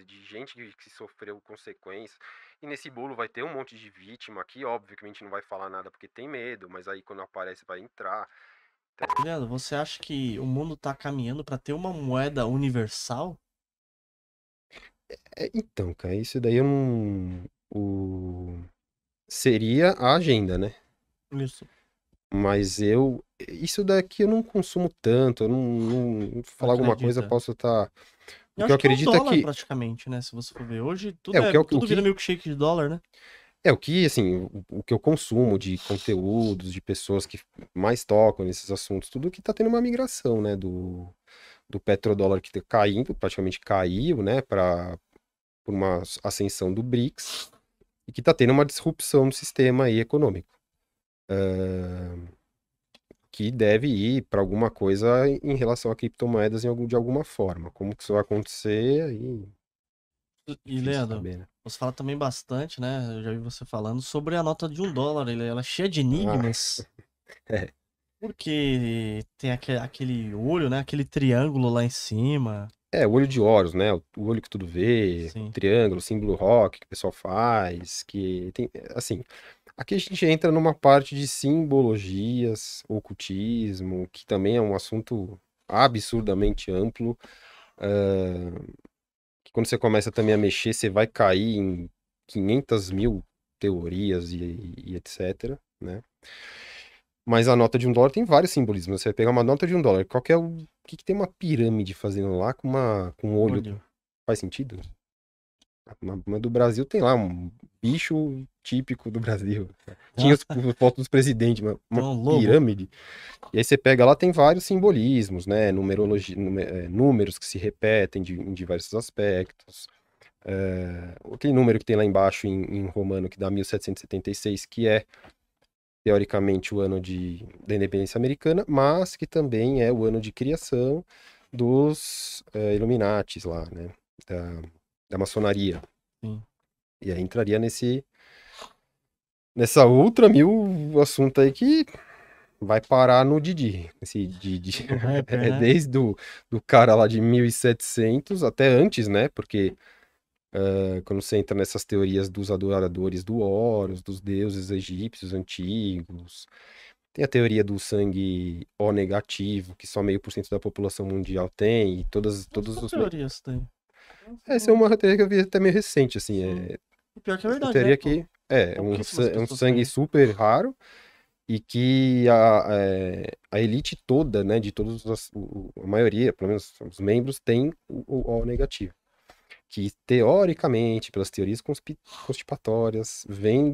de gente que sofreu consequências. E nesse bolo vai ter um monte de vítima aqui, óbvio que a gente não vai falar nada porque tem medo, mas aí quando aparece vai entrar. Leandro, você acha que o mundo tá caminhando para ter uma moeda universal? Então, cara, isso daí eu não. Seria a agenda, né? Isso, Mas eu. Isso daqui eu não consumo tanto. Eu não falar alguma coisa, eu acredita? posso estar. O Eu que eu acho que é o acredito é dólar que. praticamente, né? Se você for ver. Hoje É, o tudo vira que. milkshake de dólar, né? É, o que, assim, o que eu consumo de conteúdos, de pessoas que mais tocam nesses assuntos, tudo que tá tendo uma migração, né, do petrodólar que tá caindo, praticamente caiu, né, por uma ascensão do BRICS, e que tá tendo uma disrupção no sistema aí econômico, que deve ir para alguma coisa em relação a criptomoedas de alguma forma. Como que isso vai acontecer, aí, E, difícil Leandro, saber, né? você fala também bastante, né? Eu já vi você falando sobre a nota de US$ 1. Ela é cheia de Ah, enigmas. é. Porque tem aquele olho, né? Aquele triângulo lá em cima. É, o olho de Horus, né? O olho que tudo vê, o Sim. triângulo, o símbolo rock que o pessoal faz, que tem, assim, aqui a gente entra numa parte de simbologias, ocultismo, que também é um assunto absurdamente amplo, que quando você começa também a mexer, você vai cair em 500 mil teorias e etc, né? Mas a nota de US$ 1 tem vários simbolismos. Você vai pegar uma nota de US$ 1, qual que é o... que tem uma pirâmide fazendo lá com um olho? Olho. Faz sentido? Uma do Brasil tem lá um bicho típico do Brasil. Tinha Ah, as fotos dos presidentes, tem uma um lobo. pirâmide. E aí você pega lá, tem vários simbolismos, né? Numerologia, números que se repetem em diversos aspectos. Aquele número que tem lá embaixo em romano, que dá 1776, que é, teoricamente, o ano da independência americana, mas que também é o ano de criação dos Illuminatis lá, né? Da maçonaria. Sim. E aí entraria nessa outra mil assunto aí que vai parar no Didi. Esse Didi Do rapper, é né? desde do cara lá de 1700 até antes, né? Porque quando você entra nessas teorias dos adoradores do Horus, dos deuses egípcios antigos, tem a teoria do sangue O negativo, que só 0,5% da população mundial tem, e todos Essa os... teoria você tem. Essa é uma teoria que eu vi até meio recente, assim, Sim. O pior que é essa verdade, né? teoria que Pouquíssimas é um pessoas sangue têm. super raro, e que a elite toda, né, de todos a maioria, pelo menos os membros, tem o O negativo. Que, teoricamente, pelas teorias conspiratórias, vem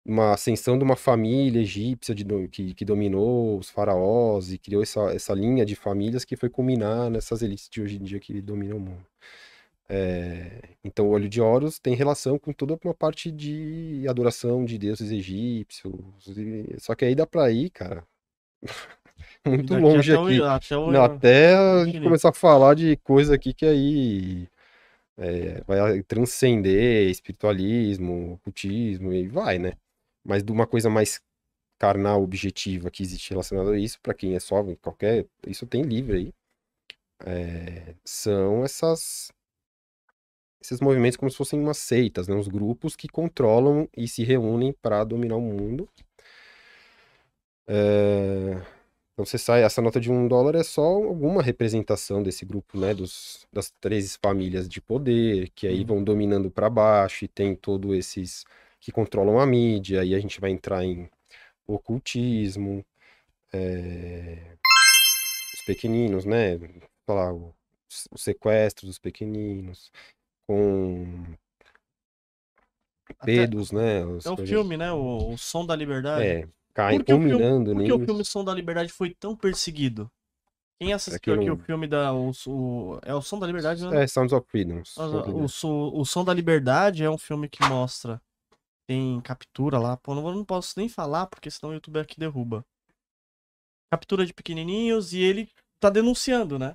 uma ascensão de uma família egípcia que dominou os faraós e criou essa linha de famílias que foi culminar nessas elites de hoje em dia que dominam o mundo. Então, o olho de Horus tem relação com toda uma parte de adoração de deuses egípcios. Só que aí dá pra ir, cara, E muito daqui longe até aqui. até Até o a gente infinito. começar a falar de coisa aqui que aí vai transcender espiritualismo, ocultismo e vai, né? Mas de uma coisa mais carnal, objetiva que existe relacionada a isso, pra quem é só qualquer. Isso tem livre aí. São esses movimentos como se fossem umas seitas, né? Uns grupos que controlam e se reúnem para dominar o mundo. Então você sai, essa nota de US$ 1 é só alguma representação desse grupo, né? Das três famílias de poder, que aí Sim. vão dominando para baixo, e tem todos esses que controlam a mídia, e a gente vai entrar em ocultismo, os pequeninos, né? Falar o sequestro dos pequeninos, com Até pedos, né? é As o coisas. filme, né? O Som da Liberdade. É, caem culminando Por que o filme nisso. Som da Liberdade foi tão perseguido? Quem Pra assistiu quem aqui o não. filme é o Som da Liberdade mesmo? É, Sounds of Freedom. O Som da Liberdade é um filme que mostra, tem captura lá, pô, não posso nem falar porque senão o YouTube aqui derruba. Captura de pequenininhos e ele tá denunciando, né?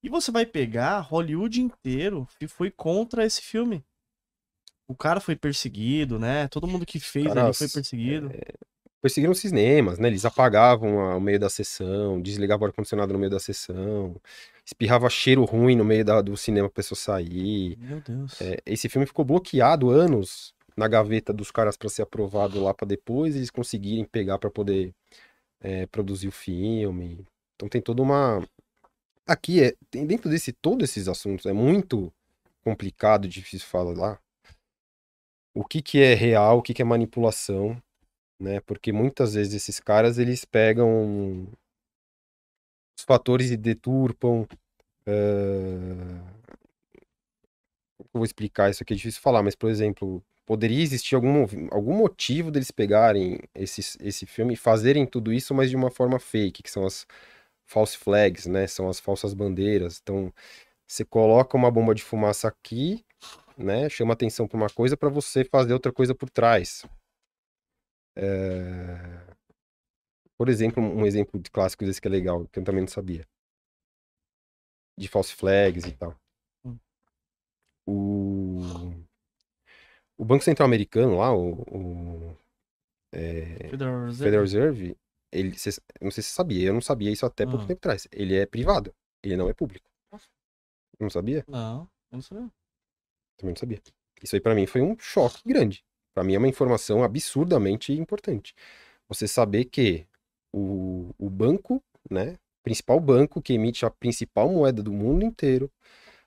E você vai pegar Hollywood inteiro que foi contra esse filme. O cara foi perseguido, né? Todo mundo que fez ali foi Caras perseguido. perseguiram cinemas, né? Eles apagavam o meio da sessão, desligavam o ar-condicionado no meio da sessão. espirrava cheiro ruim no meio do cinema pra pessoa sair. Meu Deus. Esse filme ficou bloqueado anos na gaveta dos caras pra ser aprovado lá pra depois eles conseguirem pegar pra poder produzir o filme. Então tem toda uma. Aqui tem dentro desse todos esses assuntos é muito complicado, difícil falar. O que que é real, o que que é manipulação, né? Porque muitas vezes esses caras eles pegam os fatores e deturpam. Eu vou explicar isso aqui, é difícil falar, mas por exemplo, poderia existir algum motivo deles pegarem esse filme e fazerem tudo isso, mas de uma forma fake, que são as false flags, né? São as falsas bandeiras. Então, você coloca uma bomba de fumaça aqui, né? Chama atenção para uma coisa para você fazer outra coisa por trás. Por exemplo, um exemplo de clássico desse que é legal, que eu também não sabia. De false flags e tal. Hum. O Banco Central Americano lá, Federal Federal Reserve? Reserve, não sei se você sabia, eu não sabia isso até pouco Ah. tempo atrás. Ele é privado, ele não é público. Não sabia? Não, eu não sabia. Também não sabia. Isso aí pra mim foi um choque grande. Pra mim é uma informação absurdamente importante. Você saber que o banco, né, principal banco que emite a principal moeda do mundo inteiro,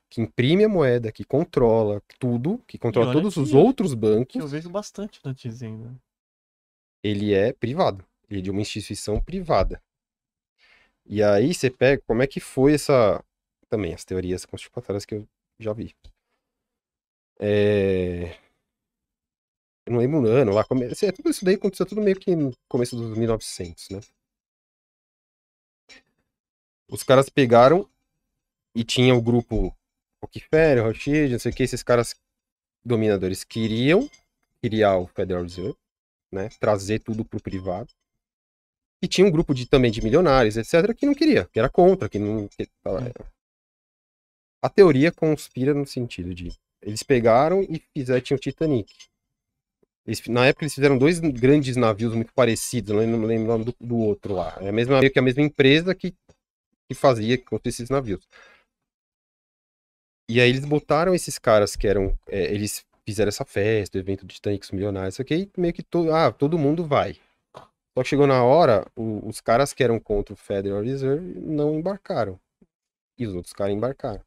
que imprime a moeda, que controla tudo, que E controla olha todos os que outros eu bancos, vejo bastante notícia ainda. ele é privado. Ele é de uma instituição privada. E aí você pega, como é que foi essa. Também, as teorias conspiratórias que eu já vi. Eu não lembro o ano lá. Tudo isso daí aconteceu tudo meio que no começo dos 1900, né? Os caras pegaram e tinha o grupo Rockefeller, Rothschild, não sei o que, esses caras dominadores queriam criar o Federal Reserve, né? Trazer tudo pro privado. E tinha um grupo também de milionários, etc., que não queria, que era contra, que não. A teoria conspira no sentido de. Eles pegaram e tinha o Titanic. Na época eles fizeram dois grandes navios muito parecidos, eu não lembro o nome do outro lá. É meio que a mesma empresa que fazia com esses navios. E aí eles botaram esses caras que eram. Eles fizeram essa festa, o evento do Titanic, os milionários, isso aqui, meio que todo mundo vai. Só que chegou na hora, os caras que eram contra o Federal Reserve não embarcaram. E os outros caras embarcaram.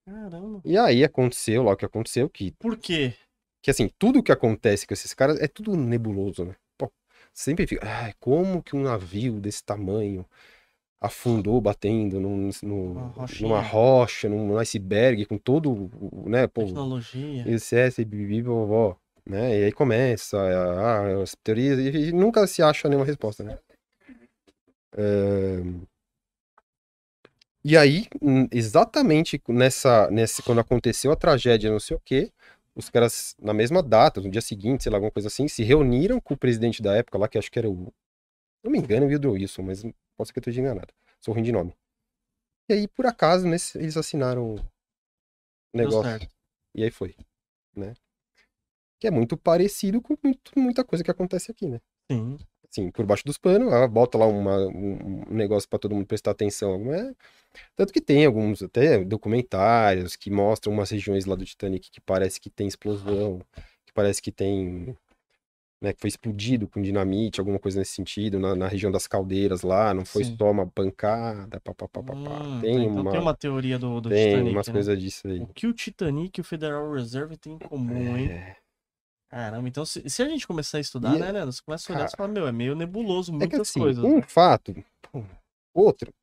Caramba. E aí aconteceu lá o que aconteceu, Por quê? que assim, tudo que acontece com esses caras é tudo nebuloso, né? Pô, sempre fica, ai, como que um navio desse tamanho afundou batendo Uma numa rochinha, rocha, num iceberg, com todo, né, pô, tecnologia. esse bibi, vovó, né? E aí começa as teorias e nunca se acha nenhuma resposta, né? E aí, exatamente quando aconteceu a tragédia, não sei o quê, os caras, na mesma data, no dia seguinte, sei lá, alguma coisa assim, se reuniram com o presidente da época lá, que acho que era não me engano, é o Woodrow Wilson, mas pode ser que eu esteja enganado. Sou ruim de nome. E aí, por acaso, eles assinaram o Deu negócio. certo. E aí foi, né? Que é muito parecido com muita coisa que acontece aqui, né? Sim. Assim, por baixo dos panos, ela bota lá um negócio pra todo mundo prestar atenção. Tanto que tem alguns até documentários que mostram umas regiões lá do Titanic que parece que tem explosão, que parece que tem, né, que foi explodido com dinamite, alguma coisa nesse sentido, na região das caldeiras lá, não foi Sim. só uma pancada, papapá. Tá, Tem então tem uma teoria do tem umas Titanic, né? coisas disso aí. O que o Titanic e o Federal Reserve têm em comum, hein? Caramba, então se a gente começar a estudar, E, né, Leandro? Você começa a olhar e cara, fala, meu, é meio nebuloso é que muitas assim, coisas, um né? fato, outro,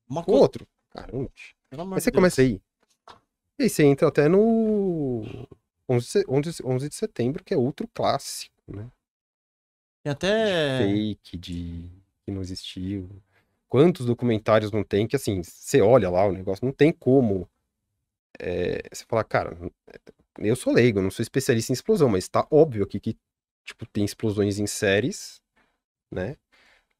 Uma coisa. outro, caramba. Pelo amor Aí de você começa Deus. aí. E aí você entra até no 11 de setembro, que é outro clássico, né? Tem De até. fake, que não existiu. Quantos documentários não tem que, assim, você olha lá o negócio, não tem como você falar, cara, eu sou leigo, eu não sou especialista em explosão, mas tá óbvio aqui que, tipo, tem explosões em séries, né?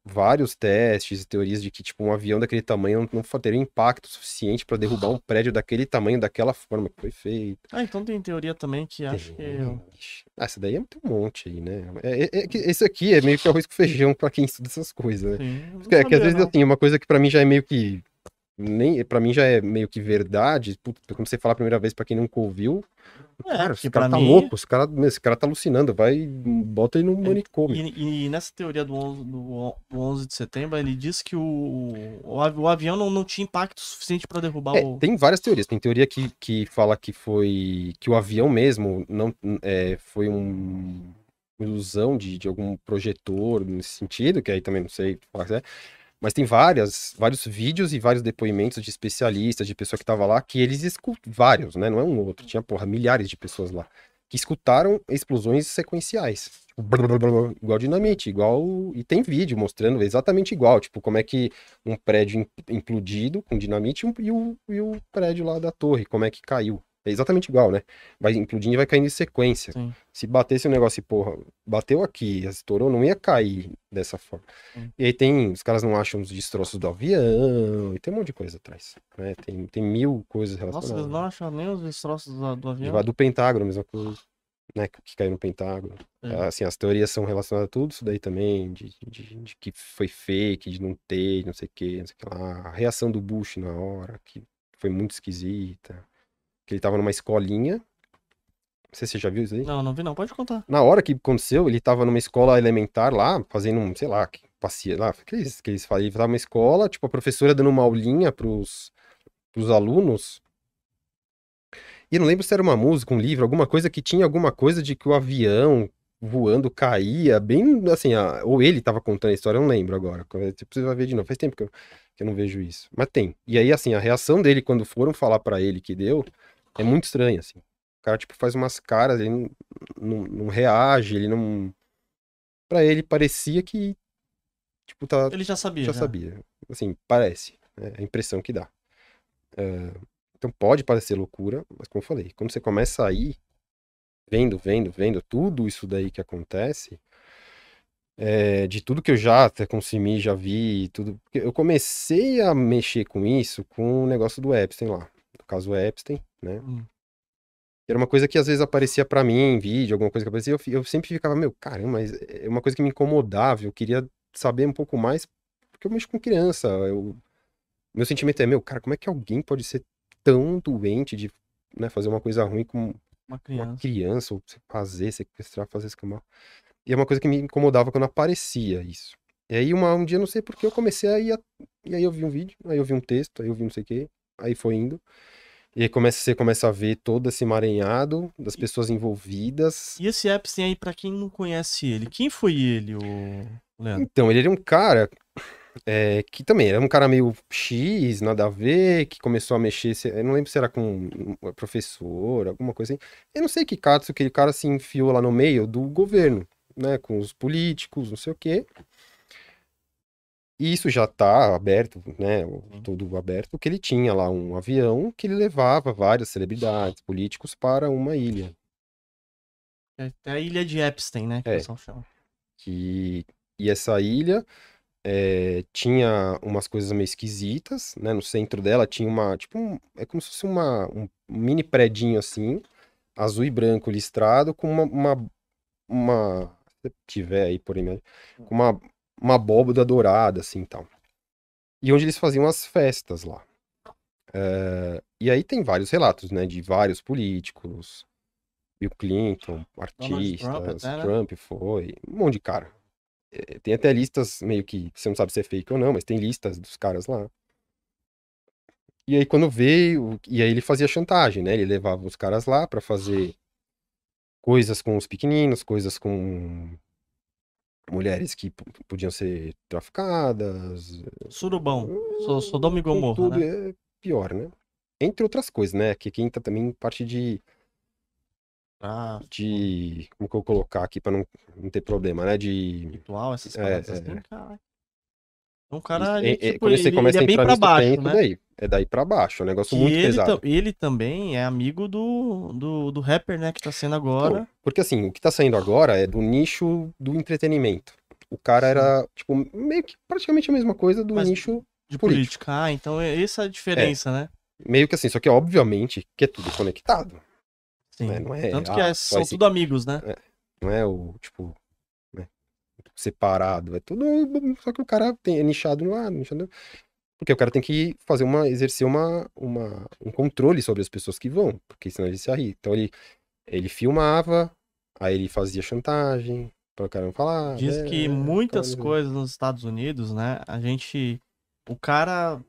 Vários testes e teorias de que, tipo, um avião daquele tamanho não teria impacto suficiente pra derrubar um prédio daquele tamanho, daquela forma que foi feito. Ah, então tem teoria também que acho que. Ixi. Essa daí tem um monte aí, né? Esse aqui é meio que arroz com feijão pra quem estuda essas coisas, né? Sim, eu não Que às sabia, vezes, não. assim, uma coisa que pra mim já é meio que nem, pra mim já é meio que verdade. Puta, quando você fala a primeira vez pra quem nunca ouviu, cara, Porque esse cara pra tá mim. louco, esse cara tá alucinando, vai, bota ele no É, manicômio. e nessa teoria do 11 de setembro, ele diz que o avião não tinha impacto suficiente pra derrubar É, o. tem várias teorias. Tem teoria que fala que foi que o avião mesmo não foi uma ilusão de algum projetor nesse sentido, que aí também não sei falar se é. Mas tem vários vídeos e vários depoimentos de especialistas, de pessoa que estava lá, que eles escutam, vários, né? Não é um ou outro, tinha, porra, milhares de pessoas lá, que escutaram explosões sequenciais. Tipo, blá, blá, blá, blá, igual dinamite, igual. E tem vídeo mostrando exatamente igual, tipo, como é que um prédio implodido com dinamite e o prédio lá da torre, como é que caiu. É exatamente igual, né? Vai implodindo e vai caindo em sequência. Sim, Se batesse o negócio e, porra, bateu aqui, estourou, não ia cair dessa forma. sim. E aí tem, os caras não acham os destroços do avião, e tem um monte de coisa atrás, né? Tem mil coisas Nossa, eles relacionadas. não acham nem os destroços do De avião. do Pentágono, a mesma coisa, né? Que caiu no Pentágono. É. Assim, as teorias são relacionadas a tudo isso daí também, de que foi fake, de não ter, não sei o que, não sei o que lá. A reação do Bush na hora, que foi muito esquisita. Que ele tava numa escolinha, não sei se você já viu isso aí. Não, não vi não. Pode contar. Na hora que aconteceu, ele tava numa escola elementar lá, fazendo um, sei lá, que passeia lá, que eles fazem, ele tava numa escola, tipo, a professora dando uma aulinha pros alunos, e eu não lembro se era uma música, um livro, alguma coisa que tinha alguma coisa de que o avião voando caía, bem assim, ou ele tava contando a história, eu não lembro agora, você precisa ver de novo, faz tempo que eu não vejo isso, mas tem. E aí, assim, a reação dele quando foram falar pra ele que deu, é muito estranha, assim. O cara, tipo, faz umas caras, ele não reage, ele não. Pra ele parecia que, tipo, Ele já sabia, já já. sabia. Assim, parece. É a impressão que dá. Então pode parecer loucura, mas como eu falei, quando você começa a ir, vendo tudo isso daí que acontece, de tudo que eu já até consumi, já vi, tudo. Porque eu comecei a mexer com isso com o negócio do Epstein lá. No caso Epstein, né? Hum. Era uma coisa que às vezes aparecia pra mim em vídeo, alguma coisa que aparecia, eu sempre ficava, meu, caramba, mas é uma coisa que me incomodava, eu queria saber um pouco mais, porque eu mexo com criança, meu sentimento é, meu, cara, como é que alguém pode ser tão doente de, né, fazer uma coisa ruim com Uma uma criança. criança, ou fazer, sequestrar, fazer escamar. E é uma coisa que me incomodava quando aparecia isso. E aí um dia, não sei por que, eu comecei a ir, e aí eu vi um vídeo, aí eu vi um texto, aí eu vi não sei o quê, aí foi indo. E aí você começa a ver todo esse emaranhado das E, pessoas envolvidas. e esse Epstein aí, pra quem não conhece ele, quem foi ele, o Leandro? Então, ele era um cara que também era um cara meio X, nada a ver, que começou a mexer, eu não lembro se era com um professor, alguma coisa assim. Eu não sei que caso que aquele cara se enfiou lá no meio do governo, né, com os políticos, não sei o quê. E isso já tá aberto, né, Sim. tudo aberto, que ele tinha lá um avião que ele levava várias celebridades, políticos para uma ilha. É a ilha de Epstein, né, que o É, pessoal chama. que e essa ilha tinha umas coisas meio esquisitas, né? No centro dela tinha tipo, é como se fosse um mini predinho assim, azul e branco listrado, com se tiver aí por aí, com uma abóboda dourada, assim, tal. E onde eles faziam as festas lá. E aí tem vários relatos, né? De vários políticos, Bill Clinton, Donald Trump artistas, até, né? Trump foi, um monte de cara. Tem até listas meio que você não sabe se é fake ou não, mas tem listas dos caras lá. E aí quando veio, e aí ele fazia chantagem, né? Ele levava os caras lá pra fazer coisas com os pequeninos, coisas com mulheres que podiam ser traficadas, Surubão. Sodoma e com Gomorra, tudo né? é pior, né? Entre outras coisas, né? Que aqui entra também parte Tráfico, como que eu vou colocar aqui pra não ter problema, né? ritual, essas paradas É, assim, cara. É um isso, cara, ele, tipo, quando você ele começa é a bem entrar pra nisso, tem baixo, isso né? daí. É daí pra baixo, é um negócio Que muito pesado. ele também é amigo do rapper, né, que tá sendo Então, agora. porque assim, o que tá saindo agora é do nicho do entretenimento. O cara Sim. era, tipo, meio que praticamente a mesma coisa do Mas nicho de político. política. Ah, então é essa a É, diferença, né? meio que assim, só que obviamente que é tudo conectado, né? Sim. Não é, Tanto que só são esse, tudo amigos, né? é, não é o, tipo, né, separado, é tudo, só que o cara é nichado no lado, nichado. Porque o cara tem que fazer exercer um controle sobre as pessoas que vão, porque senão ele se arria. Então ele filmava, aí ele fazia chantagem, para o cara não falar, Diz que muitas coisas nos Estados Unidos, né? O cara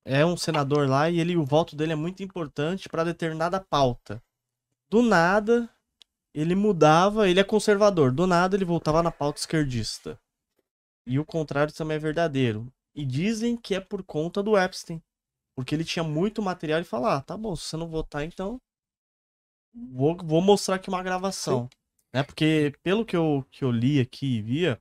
é um senador lá e o voto dele é muito importante para determinada pauta. Do nada, ele mudava, ele é conservador. Do nada, ele voltava na pauta esquerdista. E o contrário também é verdadeiro. E dizem que é por conta do Epstein. Porque ele tinha muito material e falar, tá bom, se você não votar, então vou mostrar aqui uma gravação. Né? Porque pelo que eu li aqui e via,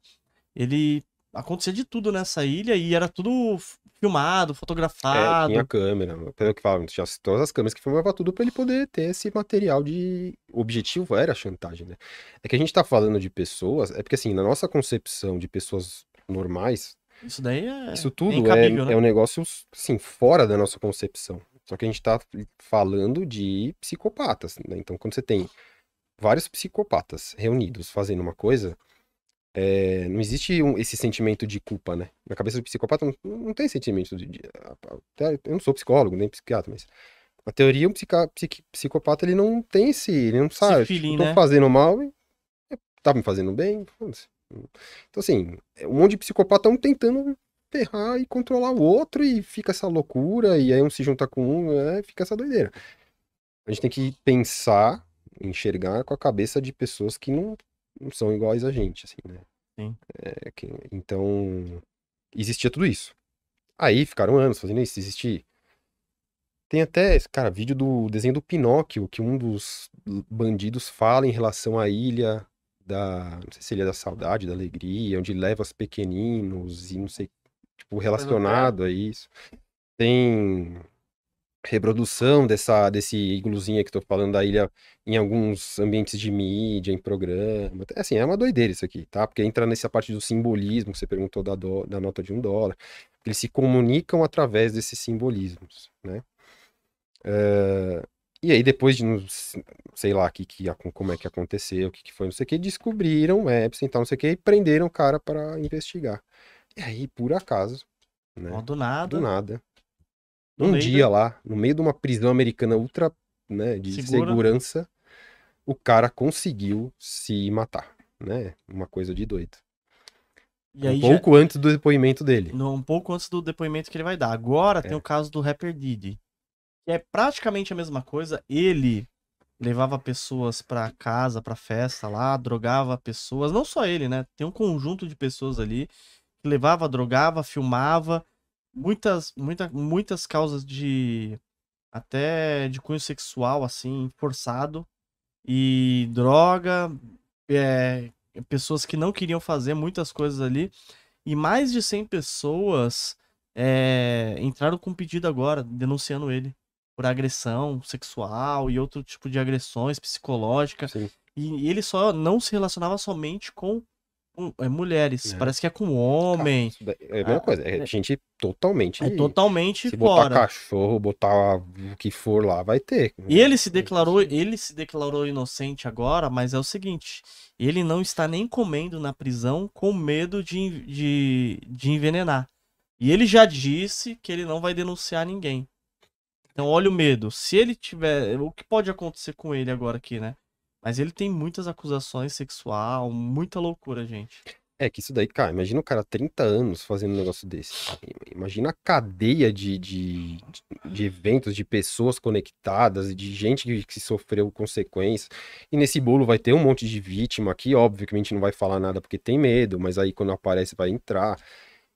ele acontecia de tudo nessa ilha e era tudo filmado, Tinha fotografado. câmera, pelo que falam, tinha todas as câmeras que filmavam tudo para ele poder ter esse material de... O objetivo era a chantagem, né? É que a gente tá falando de pessoas, é porque assim, na nossa concepção de pessoas normais, Isso daí isso é tudo incabível, né? é um negócio, assim, fora da nossa concepção. Só que a gente tá falando de psicopatas, né? Então, quando você tem vários psicopatas reunidos fazendo uma coisa, não existe esse sentimento de culpa, né? Na cabeça do psicopata não tem sentimento eu não sou psicólogo, nem psiquiatra, mas na teoria, psicopata, ele não tem ele não Esse sabe, tipo, eu feeling, tô né? fazendo mal e tá me fazendo bem, foda-se. Então, assim, um monte de psicopata um tentando ferrar e controlar o outro e fica essa loucura, e aí um se junta com um, fica essa doideira. A gente tem que pensar, enxergar com a cabeça de pessoas que não são iguais a gente, assim, né? Sim. Então, existia tudo isso. Aí ficaram anos fazendo isso, existia. Tem até, cara, vídeo do desenho do Pinóquio, que um dos bandidos fala em relação à ilha não sei se Ilha da Saudade, da Alegria, onde leva os pequeninos e não sei, tipo, Coisa terra. relacionado a isso. Tem reprodução desse igluzinho que tô falando da ilha em alguns ambientes de mídia, em programa. Assim, é uma doideira isso aqui, tá? Porque entra nessa parte do simbolismo que você perguntou da nota de $1. Eles se comunicam através desses simbolismos, né? E aí, depois de, sei lá, como é que aconteceu, o que foi, não sei o que, descobriram, Epstein, tal, não sei o que, e prenderam o cara para investigar. E aí, por acaso, Ó, né, do do nada, nada, no um meio dia lá, no meio de uma prisão americana ultra, né, de segura. segurança, o cara conseguiu se matar, né? Uma coisa de doido. E Um aí já. pouco antes do depoimento dele. Um pouco antes do depoimento que ele vai dar. Agora tem o É, caso do rapper Diddy. Que é praticamente a mesma coisa. Ele levava pessoas pra casa, pra festa lá, drogava pessoas. Não só ele, né? Tem um conjunto de pessoas ali que levava, drogava, filmava. Muitas causas de. Até de cunho sexual, assim, forçado. E droga. é, Pessoas que não queriam fazer muitas coisas ali. E mais de 100 pessoas entraram com pedido agora, denunciando ele por agressão sexual e outro tipo de agressões psicológicas. sim. E ele só não se relacionava somente com mulheres, É. parece que é com Cara, homem. isso daí é a mesma Ah, coisa. É gente totalmente. É totalmente Se botar fora. cachorro, botar o que for lá, vai ter. E Isso. ele se declarou inocente agora, mas é o seguinte, ele não está nem comendo na prisão com medo de envenenar. E ele já disse que ele não vai denunciar ninguém. Então, olha o medo. Se ele tiver. O que pode acontecer com ele agora aqui, né? Mas ele tem muitas acusações sexual, muita loucura, gente. É que isso daí, cara, imagina o cara 30 anos fazendo um negócio desse. Imagina a cadeia de eventos, de pessoas conectadas, de gente que sofreu consequências. E nesse bolo vai ter um monte de vítima aqui, óbvio que a gente não vai falar nada porque tem medo, mas aí quando aparece vai entrar.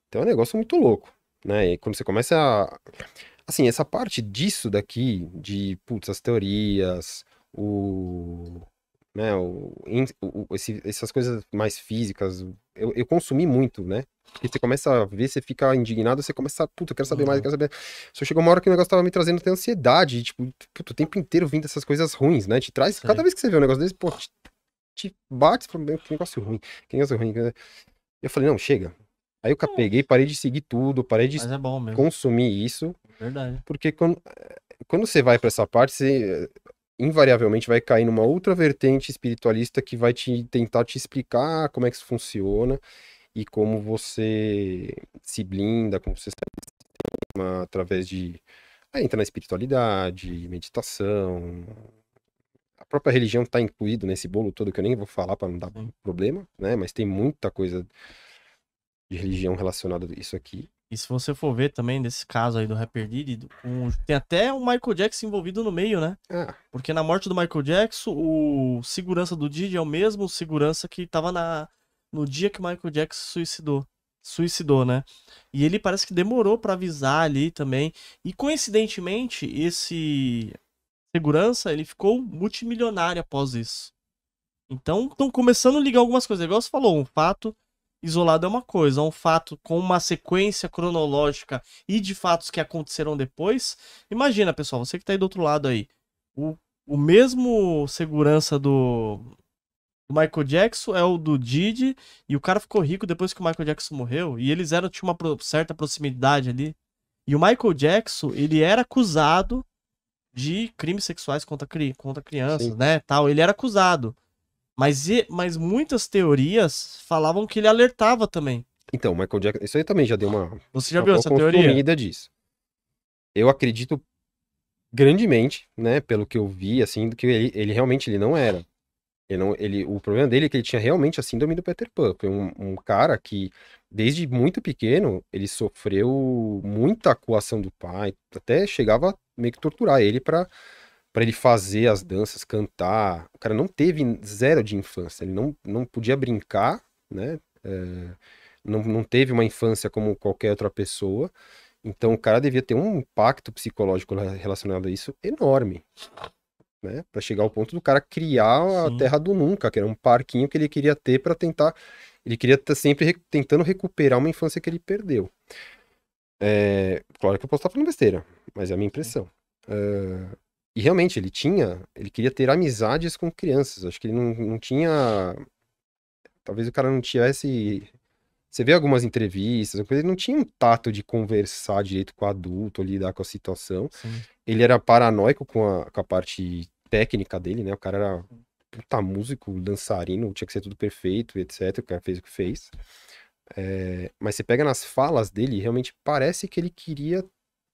Então é um negócio muito louco, né? E quando você começa a... Assim, essa parte disso daqui, de, putz, as teorias, né, essas coisas mais físicas, eu consumi muito, né? Porque você começa a ver, você fica indignado, você começa a, puta, eu quero saber mais, eu Uhum, quero saber. Só chegou uma hora que o negócio tava me trazendo até ansiedade, tipo, puta, o tempo inteiro vindo essas coisas ruins, né? Te traz, cada sei. vez que você vê um negócio desse, pô, te bate, você fala, meu, que negócio ruim, que negócio ruim. Eu falei, não, chega. Aí eu É, peguei, parei de seguir tudo, parei de mas é bom mesmo. consumir isso, Verdade. porque quando você vai pra essa parte, você invariavelmente vai cair numa outra vertente espiritualista que vai tentar te explicar como é que isso funciona e como você se blinda, como você através de... entra na espiritualidade, meditação. A própria religião está incluído nesse bolo todo, que eu nem vou falar para não dar Sim. problema, né? Mas tem muita coisa de religião relacionada a isso aqui. E se você for ver também desse caso aí do Rapper Diddy, tem até o Michael Jackson envolvido no meio, né? Ah, Porque na morte do Michael Jackson, o segurança do Diddy é o mesmo segurança que tava no dia que o Michael Jackson suicidou, né? E ele parece que demorou pra avisar ali também. E coincidentemente, esse segurança, ele ficou multimilionário após isso. Então, estão começando a ligar algumas coisas. Igual você falou, um fato isolado é uma coisa, um fato com uma sequência cronológica e de fatos que aconteceram depois. Imagina, pessoal, você que tá aí do outro lado aí. O mesmo segurança do Michael Jackson é o do Didi, e o cara ficou rico depois que o Michael Jackson morreu, e eles tinham uma certa proximidade ali. E o Michael Jackson, ele era acusado de crimes sexuais contra crianças, sim. né, tal. Ele era acusado. Mas muitas teorias falavam que ele alertava também. Então, Michael Jackson, isso aí também já deu Você já uma viu boa essa teoria? consumida disso. Eu acredito grandemente, né, pelo que eu vi, assim, do que ele realmente ele não era. O problema dele é que ele tinha realmente a síndrome do Peter Pan. Foi um cara que, desde muito pequeno, ele sofreu muita coação do pai, até chegava a meio que torturar ele para ele fazer as danças, cantar. O cara não teve zero de infância, ele não podia brincar, né? Não teve uma infância como qualquer outra pessoa. Então o cara devia ter um impacto psicológico relacionado a isso enorme, né? Para chegar ao ponto do cara criar a Sim. Terra do Nunca, que era um parquinho que ele queria ter para tentar. Ele queria estar sempre tentando recuperar uma infância que ele perdeu. Claro que eu posso estar falando besteira, mas é a minha impressão. E realmente, ele queria ter amizades com crianças. Acho que ele não tinha. Talvez o cara não tivesse. Você vê algumas entrevistas, ele não tinha um tato de conversar direito com o adulto, lidar com a situação. Sim. Ele era paranoico com a parte técnica dele, né? O cara era puta músico, dançarino, tinha que ser tudo perfeito, etc. O cara fez o que fez. Mas você pega nas falas dele, realmente parece que ele queria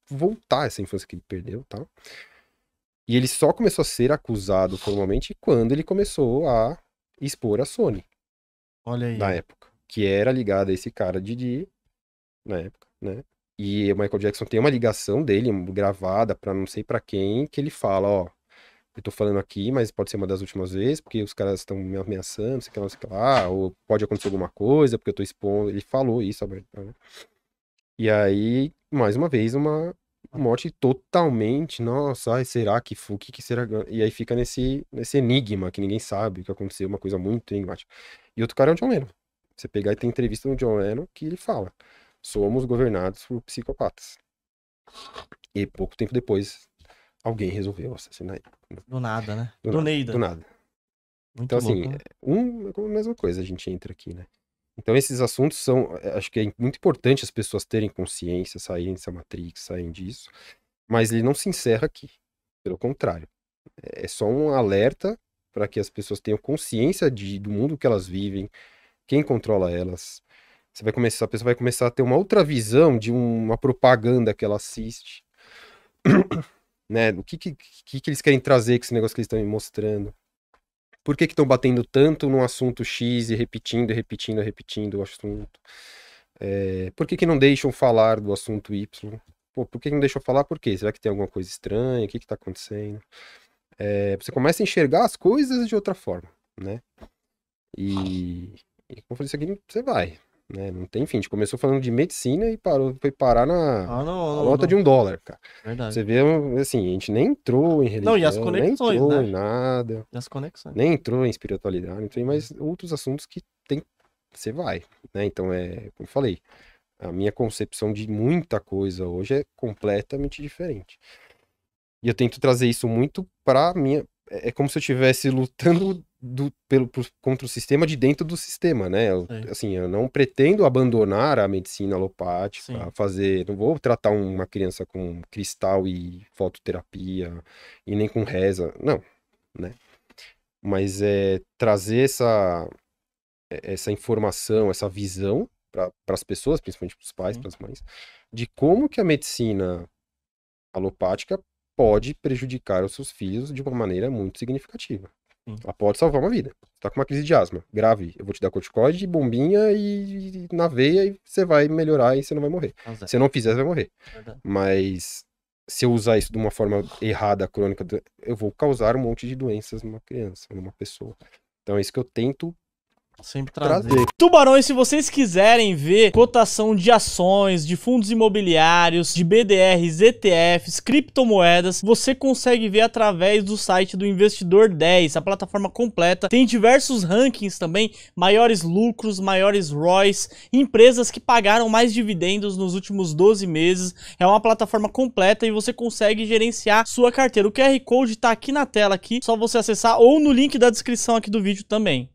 voltar essa infância que ele perdeu, tá? E ele só começou a ser acusado formalmente quando ele começou a expor a Sony, Olha aí, na ó. época, que era ligada a esse cara Didi, na época, né? E o Michael Jackson tem uma ligação dele gravada pra não sei pra quem, que ele fala, ó, eu tô falando aqui, mas pode ser uma das últimas vezes, porque os caras estão me ameaçando, sei que lá, sei que lá, ou pode acontecer alguma coisa, porque eu tô expondo. Ele falou isso, aberto, né? E aí, mais uma vez, uma morte totalmente, nossa, ai, será que foi? O que que será? E aí fica nesse enigma que ninguém sabe o que aconteceu, uma coisa muito enigmática. E outro cara é o John Lennon. Você pegar e tem entrevista no John Lennon que ele fala: somos governados por psicopatas. E pouco tempo depois, alguém resolveu assassinar ele. Do nada, né? Do Do nada, do Neida. nada. Então, Muito assim, louco, né? é como a mesma coisa, a gente entra aqui, né? Então, esses assuntos são, acho que é muito importante as pessoas terem consciência, saírem dessa matrix, saírem disso, mas ele não se encerra aqui. Pelo contrário, é só um alerta para que as pessoas tenham consciência do mundo que elas vivem, quem controla elas. A pessoa vai começar a ter uma outra visão de uma propaganda que ela assiste, né? O que eles querem trazer com esse negócio que eles estão me mostrando. Por que estão batendo tanto num assunto X e repetindo, repetindo, repetindo o assunto? Por que não deixam falar do assunto Y? Pô, por que não deixam falar? Por quê? Será que tem alguma coisa estranha? O que está acontecendo? Você começa a enxergar as coisas de outra forma, né? E como eu falei, isso aqui você vai, né? Não tem fim. A gente começou falando de medicina e foi parar Ah, na nota de $1, cara. Verdade. Você vê, assim, a gente nem entrou em Não, e as religião, nem conexões, entrou né? em nada. E as conexões. Nem entrou em espiritualidade, não tem mais outros assuntos que tem, você vai, né? Então como eu falei, a minha concepção de muita coisa hoje é completamente diferente. E eu tento trazer isso muito para minha, é como se eu estivesse lutando contra o sistema de dentro do sistema, né? Sei. Assim, eu não pretendo abandonar a medicina alopática, Sim. não vou tratar uma criança com cristal e fototerapia e nem com reza, não, né? Mas é trazer essa informação, essa visão, para as pessoas, principalmente para os pais, para as mães, de como que a medicina alopática pode prejudicar os seus filhos de uma maneira muito significativa. Sim. Ela pode salvar uma vida. Você tá com uma crise de asma grave, eu vou te dar corticoide, bombinha e na veia e você vai melhorar e você não vai morrer. Se não fizer, você vai morrer. Verdade. Mas se eu usar isso de uma forma errada, crônica, eu vou causar um monte de doenças numa criança, numa pessoa. Então é isso que eu tento sempre trazer. Tubarões, se vocês quiserem ver cotação de ações, de fundos imobiliários, de BDRs, ETFs, criptomoedas, você consegue ver através do site do Investidor 10, a plataforma completa. Tem diversos rankings também, maiores lucros, maiores ROIs, empresas que pagaram mais dividendos nos últimos 12 meses. É uma plataforma completa e você consegue gerenciar sua carteira. O QR Code tá aqui na tela, aqui, só você acessar ou no link da descrição aqui do vídeo também.